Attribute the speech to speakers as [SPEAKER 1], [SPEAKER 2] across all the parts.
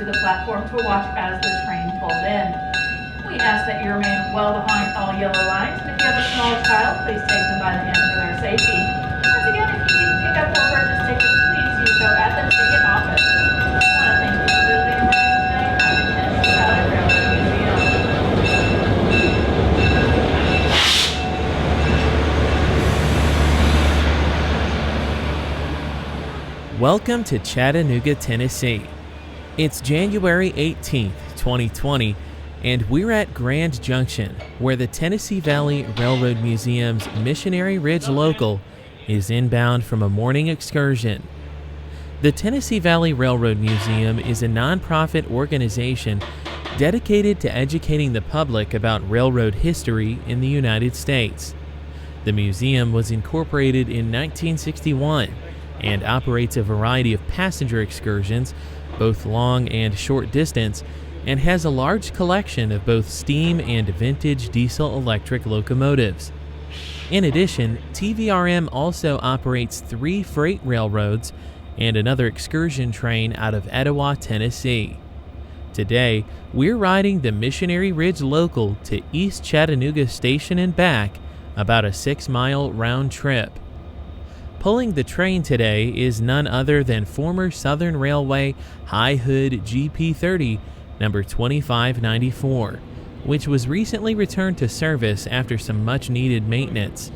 [SPEAKER 1] to the platform to watch as the train pulls in. We ask that you remain well behind all yellow lines, and if you have a small child, please take them by the hand for their safety. Once again, if you need to pick up or purchase tickets, please do so at the ticket office. I want to thank you for visiting and learning today at the Tennessee Valley Railroad Museum.
[SPEAKER 2] Welcome to Chattanooga, Tennessee. It's January 18th, 2020, and we're at Grand Junction, where the Tennessee Valley Railroad Museum's Missionary Ridge Local is inbound from a morning excursion. The Tennessee Valley Railroad Museum is a nonprofit organization dedicated to educating the public about railroad history in the United States. The museum was incorporated in 1961 and operates a variety of passenger excursions, both long and short distance, and has a large collection of both steam and vintage diesel-electric locomotives. In addition, TVRM also operates 3 freight railroads and another excursion train out of Etowah, Tennessee. Today, we're riding the Missionary Ridge Local to East Chattanooga Station and back, about a 6-mile round trip. Pulling the train today is none other than former Southern Railway High Hood GP30 number 2594, which was recently returned to service after some much-needed maintenance.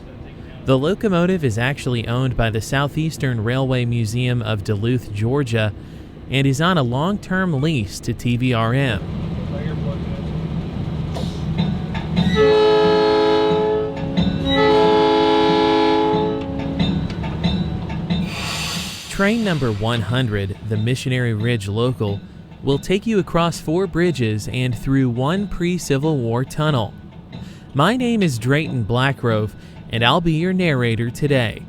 [SPEAKER 2] The locomotive is actually owned by the Southeastern Railway Museum of Duluth, Georgia, and is on a long-term lease to TVRM. Train number 100, the Missionary Ridge Local, will take you across 4 bridges and through 1 pre-Civil War tunnel. My name is Drayton Blackgrove, and I'll be your narrator today.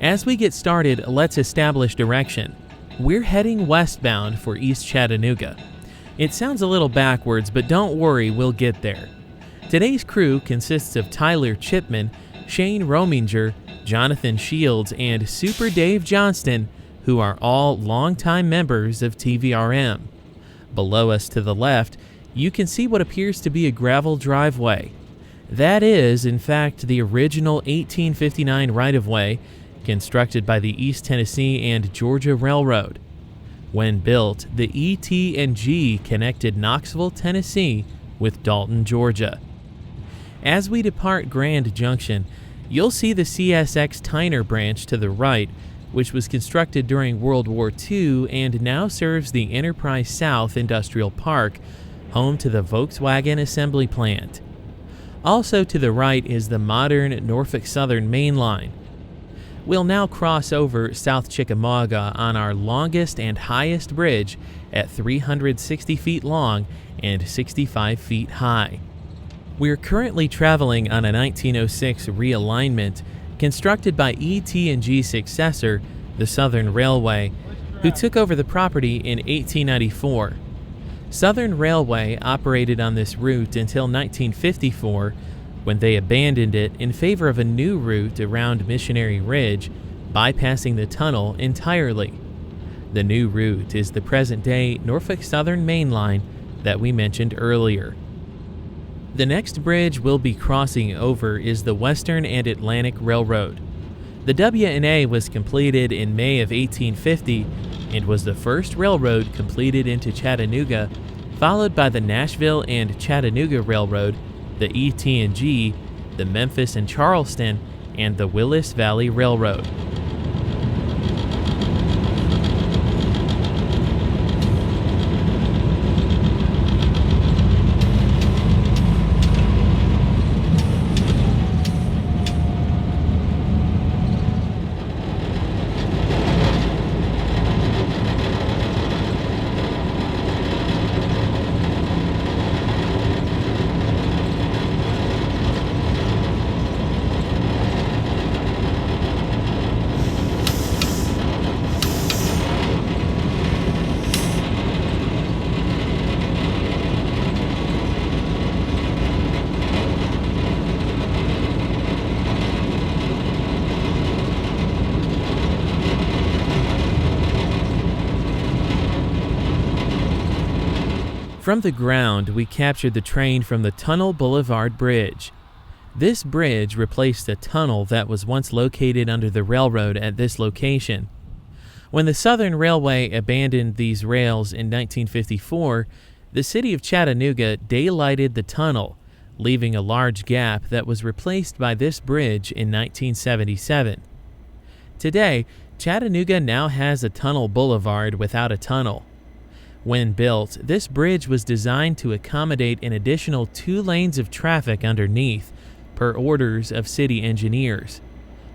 [SPEAKER 2] As we get started, let's establish direction. We're heading westbound for East Chattanooga. It sounds a little backwards, but don't worry, we'll get there. Today's crew consists of Tyler Chipman, Shane Rominger, Jonathan Shields, and Super Dave Johnston, who are all longtime members of TVRM. Below us to the left, you can see what appears to be a gravel driveway. That is, in fact, the original 1859 right-of-way constructed by the East Tennessee and Georgia Railroad. When built, the ET&G connected Knoxville, Tennessee with Dalton, Georgia. As we depart Grand Junction, you'll see the CSX Tyner branch to the right, which was constructed during World War II and now serves the Enterprise South Industrial Park, home to the Volkswagen assembly plant. Also to the right is the modern Norfolk Southern Main Line. We'll now cross over South Chickamauga on our longest and highest bridge at 360 feet long and 65 feet high. We're currently traveling on a 1906 realignment constructed by ET&G's successor, the Southern Railway, who took over the property in 1894. Southern Railway operated on this route until 1954, when they abandoned it in favor of a new route around Missionary Ridge, bypassing the tunnel entirely. The new route is the present-day Norfolk Southern Main Line that we mentioned earlier. The next bridge we'll be crossing over is the Western and Atlantic Railroad. The W&A was completed in May of 1850 and was the first railroad completed into Chattanooga, followed by the Nashville and Chattanooga Railroad, the ET&G, the Memphis and Charleston, and the Willis Valley Railroad. From the ground, we captured the train from the Tunnel Boulevard Bridge. This bridge replaced a tunnel that was once located under the railroad at this location. When the Southern Railway abandoned these rails in 1954, the city of Chattanooga daylighted the tunnel, leaving a large gap that was replaced by this bridge in 1977. Today, Chattanooga now has a tunnel boulevard without a tunnel. When built, this bridge was designed to accommodate an additional 2 lanes of traffic underneath, per orders of city engineers.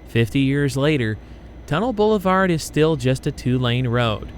[SPEAKER 2] 50 years later, Tunnel Boulevard is still just a 2-lane road.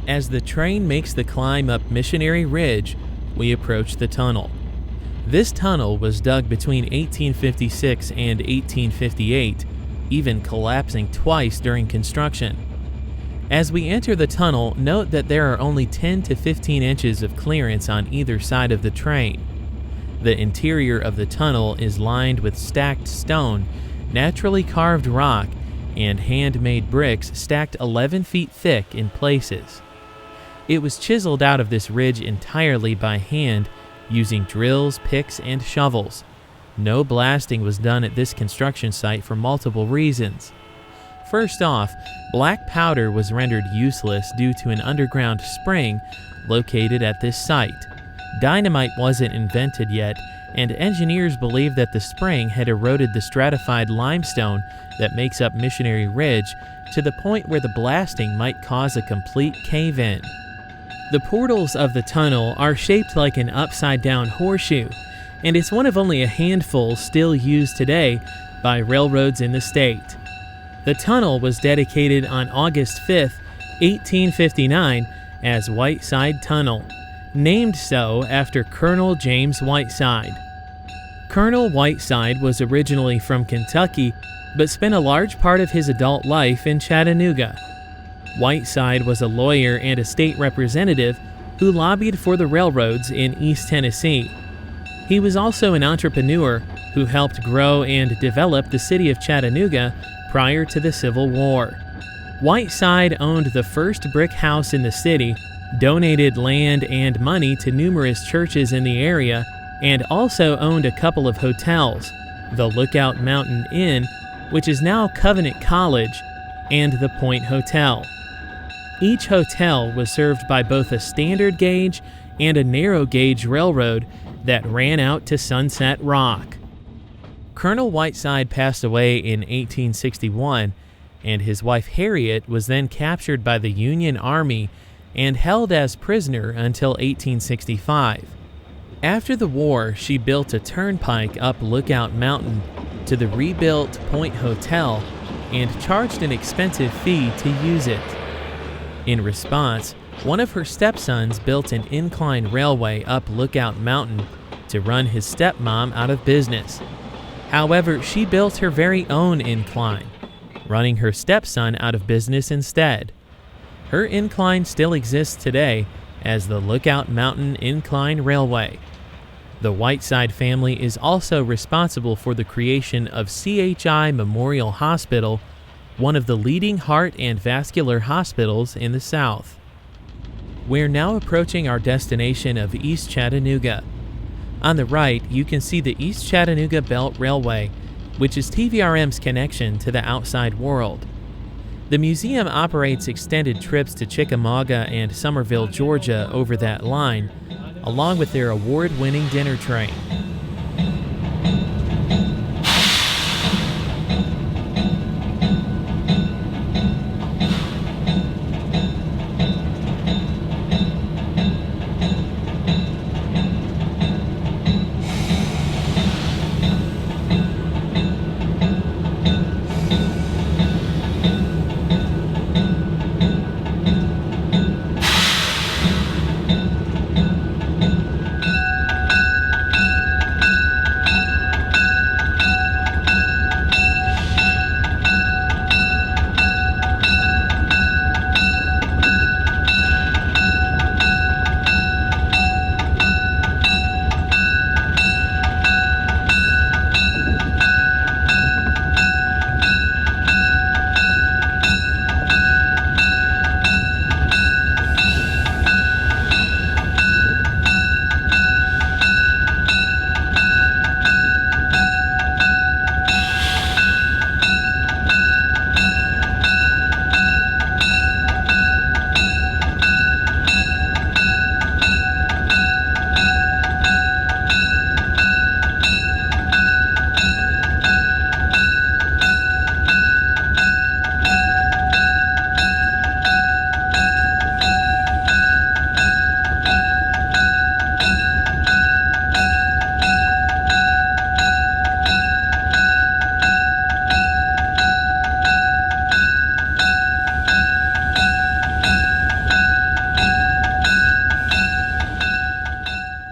[SPEAKER 2] As the train makes the climb up Missionary Ridge, we approach the tunnel. This tunnel was dug between 1856 and 1858, even collapsing twice during construction. As we enter the tunnel, note that there are only 10 to 15 inches of clearance on either side of the train. The interior of the tunnel is lined with stacked stone, naturally carved rock, and handmade bricks stacked 11 feet thick in places. It was chiseled out of this ridge entirely by hand, using drills, picks, and shovels. No blasting was done at this construction site for multiple reasons. First off, black powder was rendered useless due to an underground spring located at this site. Dynamite wasn't invented yet, and engineers believed that the spring had eroded the stratified limestone that makes up Missionary Ridge to the point where the blasting might cause a complete cave-in. The portals of the tunnel are shaped like an upside-down horseshoe, and it's one of only a handful still used today by railroads in the state. The tunnel was dedicated on August 5, 1859, as Whiteside Tunnel, named so after Colonel James Whiteside. Colonel Whiteside was originally from Kentucky, but spent a large part of his adult life in Chattanooga. Whiteside was a lawyer and a state representative who lobbied for the railroads in East Tennessee. He was also an entrepreneur who helped grow and develop the city of Chattanooga prior to the Civil War. Whiteside owned the first brick house in the city, donated land and money to numerous churches in the area, and also owned a couple of hotels, the Lookout Mountain Inn, which is now Covenant College, and the Point Hotel. Each hotel was served by both a standard gauge and a narrow gauge railroad that ran out to Sunset Rock. Colonel Whiteside passed away in 1861, and his wife Harriet was then captured by the Union Army and held as prisoner until 1865. After the war, she built a turnpike up Lookout Mountain to the rebuilt Point Hotel and charged an expensive fee to use it. In response, one of her stepsons built an incline railway up Lookout Mountain to run his stepmom out of business. However, she built her very own incline, running her stepson out of business instead. Her incline still exists today as the Lookout Mountain Incline Railway. The Whiteside family is also responsible for the creation of CHI Memorial Hospital, one of the leading heart and vascular hospitals in the South. We're now approaching our destination of East Chattanooga. On the right, you can see the East Chattanooga Belt Railway, which is TVRM's connection to the outside world. The museum operates extended trips to Chickamauga and Summerville, Georgia over that line, along with their award-winning dinner train.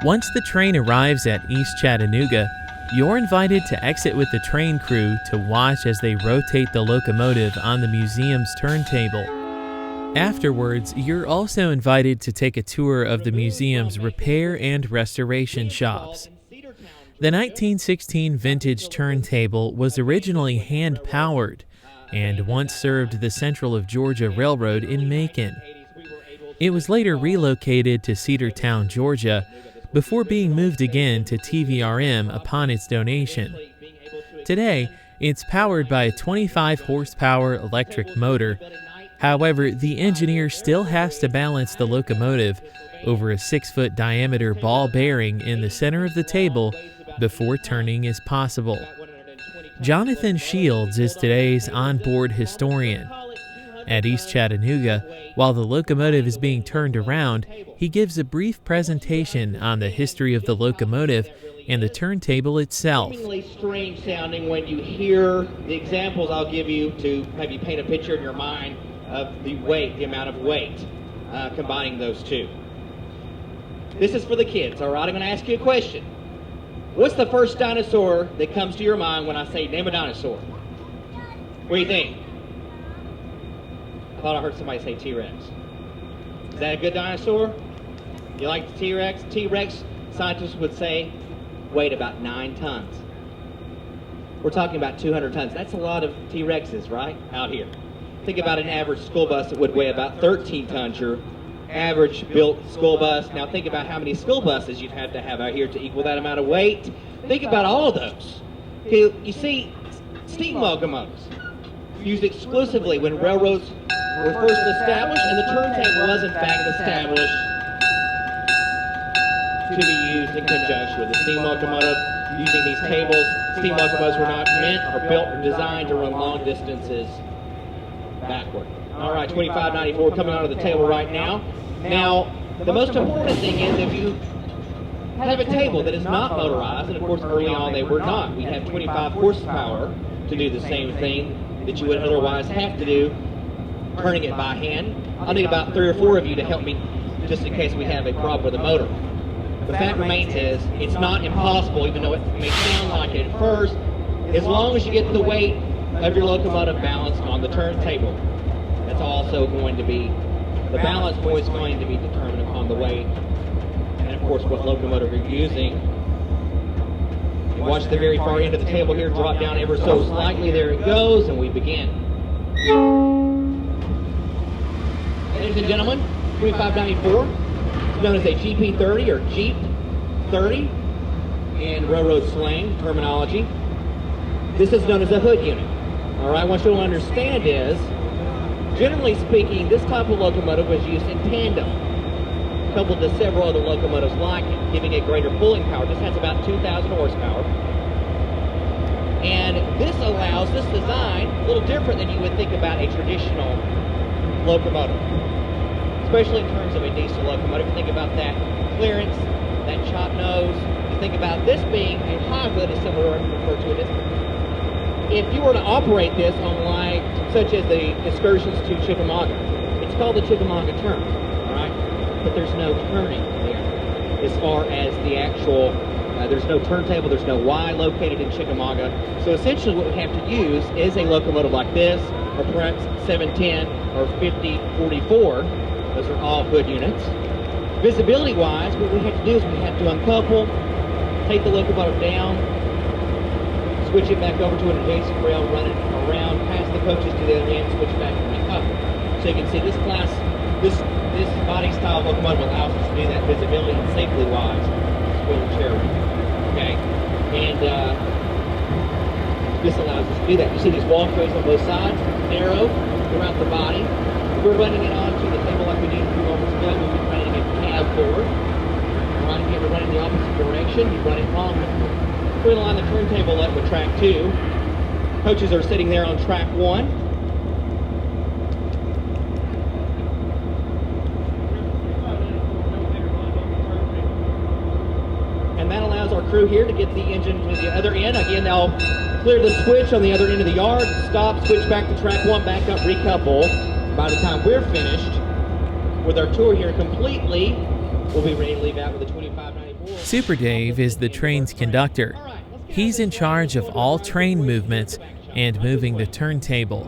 [SPEAKER 2] Once the train arrives at East Chattanooga, you're invited to exit with the train crew to watch as they rotate the locomotive on the museum's turntable. Afterwards, you're also invited to take a tour of the museum's repair and restoration shops. The 1916 vintage turntable was originally hand-powered and once served the Central of Georgia Railroad in Macon. It was later relocated to Cedartown, Georgia, before being moved again to TVRM upon its donation. Today, it's powered by a 25-horsepower electric motor. However, the engineer still has to balance the locomotive over a 6-foot diameter ball bearing in the center of the table before turning is possible. Jonathan Shields is today's onboard historian. At East Chattanooga, while the locomotive is being turned around, he gives a brief presentation on the history of the locomotive and the turntable itself.
[SPEAKER 3] It's strange sounding when you hear the examples I'll give you to maybe paint a picture in your mind of the weight, the amount of weight, combining those two. This is for the kids, all right? I'm going to ask you a question. What's the first dinosaur that comes to your mind when I say name a dinosaur? What do you think? I thought I heard somebody say T-Rex. Is that a good dinosaur? You like the T-Rex? T-Rex, scientists would say, weighed about 9 tons. We're talking about 200 tons. That's a lot of T-Rexes, right, out here. Think about an average school bus that would weigh about 13 tons, your average built school bus. Now think about how many school buses you'd have to have out here to equal that amount of weight. Think about all of those. You see, steam locomotives used exclusively when railroads were first established, and the turntable was in fact established to be used in conjunction with the steam locomotive. Using these tables, steam locomotives were not meant or built or designed to run long distances backward. All right, 2594 coming onto the table right now. Now, the most important thing is if you have a table that is not motorized, and of course early on they were not. We have 25 horsepower to do the same thing that you would otherwise have to do, turning it by hand. I'll need about 3 or 4 of you to help me just in case we have a problem with the motor. The fact remains is it's not impossible, even though it may sound like it at first, as long as you get the weight of your locomotive balanced on the turntable. That's also going to be, the balance point is going to be determined upon the weight and of course what locomotive you're using. You watch the very far end of the table here drop down ever so slightly. There it goes, and we begin. Ladies and gentlemen, 2594 is known as a GP30 or Jeep 30 in railroad slang terminology. This is known as a hood unit. All right, what you'll understand is, generally speaking, this type of locomotive was used in tandem, coupled to several other locomotives like it, giving it greater pulling power. This has about 2,000 horsepower. And this allows, this design, a little different than you would think about a traditional locomotive, especially in terms of a diesel locomotive. You think about that clearance, that chop nose. You think about this being a high hood, as some would refer to it as. If you were to operate this on like, such as the excursions to Chickamauga, it's called the Chickamauga turn, all right? But there's no turning there. As far as the actual, there's no turntable, there's no Y located in Chickamauga. So essentially what we have to use is a locomotive like this, or perhaps 710 or 5044. Those are all hood units. Visibility-wise, what we have to do is we have to uncouple, take the locomotive down, switch it back over to an adjacent rail, run it around past the coaches to the other end, switch back and recouple. So you can see this class, this body style locomotive allows us to do that visibility and safety wise. Wheelchair, okay? And this allows us to do that. You see these walkways on both sides, narrow throughout the body. If we're running it onto the table like we did a few moments ago, we'll be running a cab forward. Right, if you ever run in the opposite direction, you run it longer. We're going to line the turntable up with track 2. Coaches are sitting there on track 1. And that allows our crew here to get the engine to the other end. Again, they'll clear the switch on the other end of the yard, stop, switch back to track 1, back up, recouple. By the time we're finished with our tour here completely, we'll be ready to leave out with a 2594.
[SPEAKER 2] Super Dave is the train's conductor. He's in charge of all train movements and moving the turntable.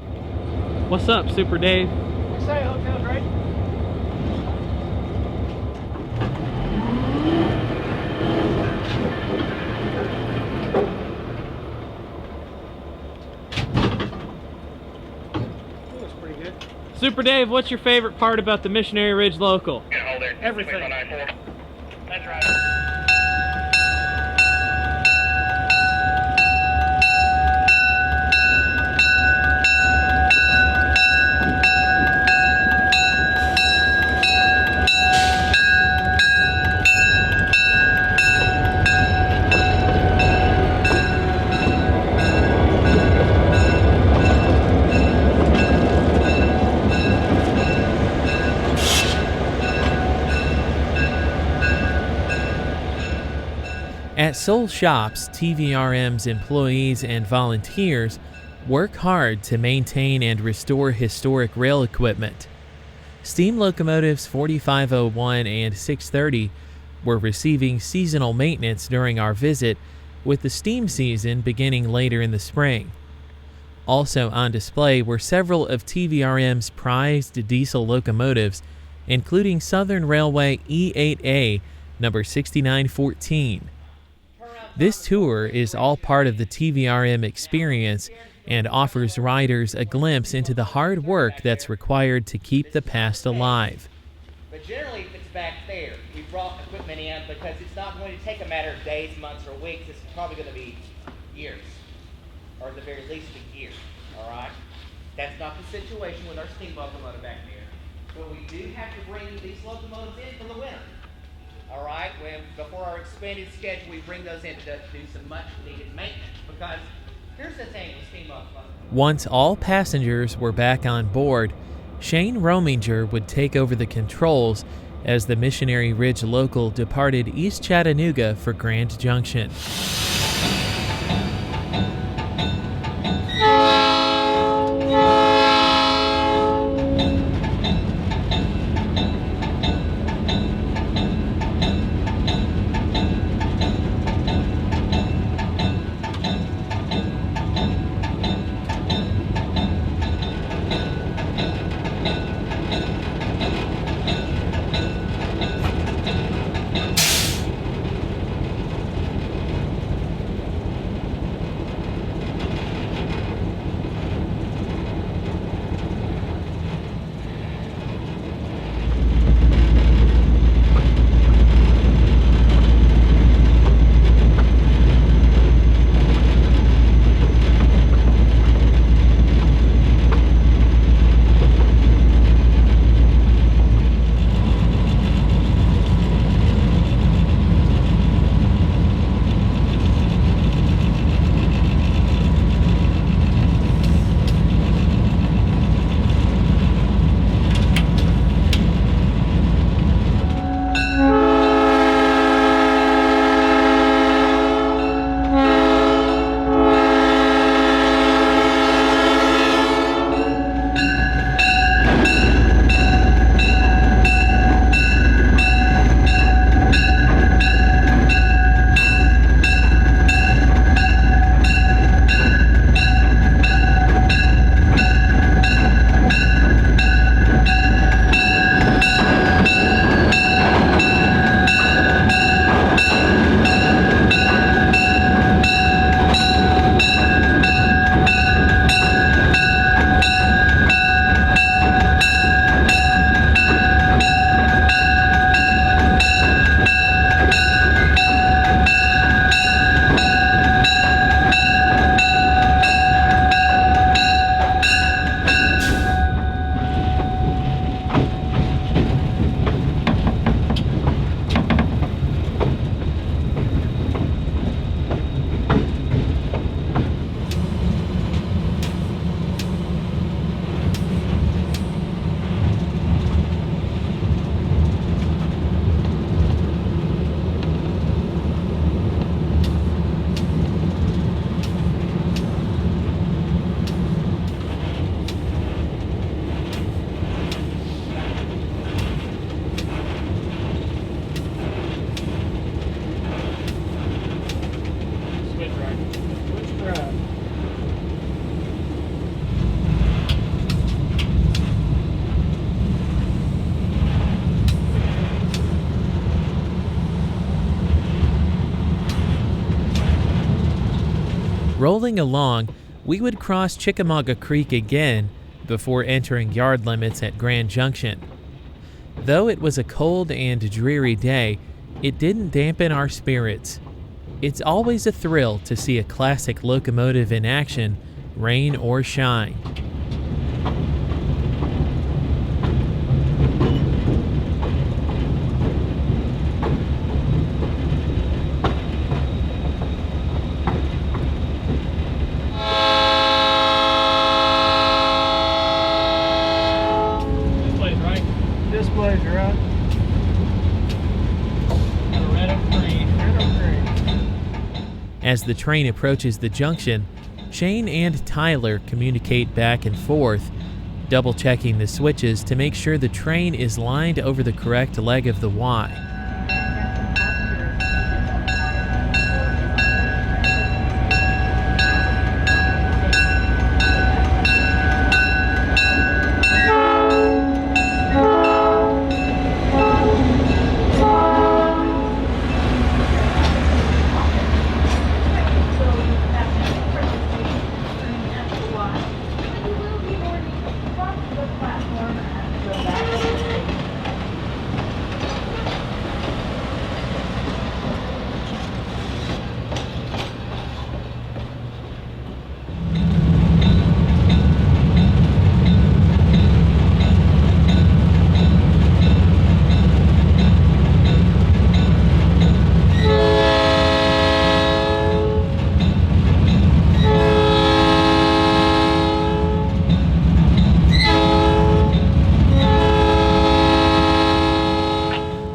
[SPEAKER 2] What's up, Super Dave?
[SPEAKER 4] Whiteside Hotel, right? Looks pretty good.
[SPEAKER 2] Super Dave, what's your favorite part about the Missionary Ridge Local?
[SPEAKER 4] Everything.
[SPEAKER 5] That's right.
[SPEAKER 2] At Soul Shops, TVRM's employees and volunteers work hard to maintain and restore historic rail equipment. Steam locomotives 4501 and 630 were receiving seasonal maintenance during our visit, with the steam season beginning later in the spring. Also on display were several of TVRM's prized diesel locomotives, including Southern Railway E8A number 6914. This tour is all part of the TVRM experience and offers riders a glimpse into the hard work that's required to keep the past alive.
[SPEAKER 3] But generally, if it's back there, we brought equipment in because it's not going to take a matter of days, months, or weeks. It's probably going to be years, or at the very least a year, all right? That's not the situation with our steam locomotive back there. But we do have to bring these locomotives in for the winter. All right, before our expanded schedule, we bring those in to do some much-needed maintenance, because here's the thing with steam locomotives.
[SPEAKER 2] Once all passengers were back on board, Shane Rominger would take over the controls as the Missionary Ridge Local departed East Chattanooga for Grand Junction. Rolling along, we would cross Chickamauga Creek again before entering yard limits at Grand Junction. Though it was a cold and dreary day, it didn't dampen our spirits. It's always a thrill to see a classic locomotive in action, rain or shine.
[SPEAKER 4] Displays are up. Got a red and green. Red and green.
[SPEAKER 2] As the train approaches the junction, Shane and Tyler communicate back and forth, double-checking the switches to make sure the train is lined over the correct leg of the Y.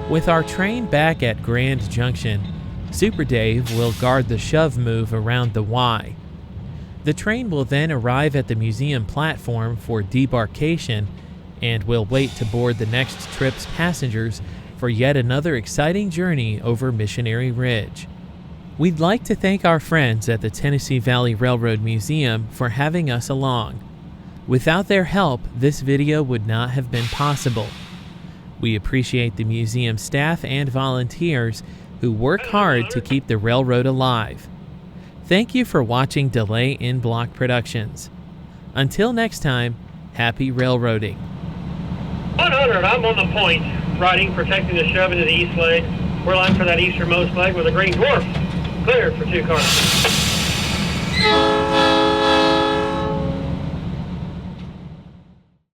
[SPEAKER 2] With our train back at Grand Junction, Super Dave will guard the shove move around the Y. The train will then arrive at the museum platform for debarkation and will wait to board the next trip's passengers for yet another exciting journey over Missionary Ridge. We'd like to thank our friends at the Tennessee Valley Railroad Museum for having us along. Without their help, this video would not have been possible. We appreciate the museum staff and volunteers who work hard to keep the railroad alive. Thank you for watching Delay in Block Productions. Until next time, happy railroading.
[SPEAKER 5] 100, I'm on the point, riding, protecting the shove into the east leg. We're lined for that easternmost leg with a green dwarf. Clear for 2 cars.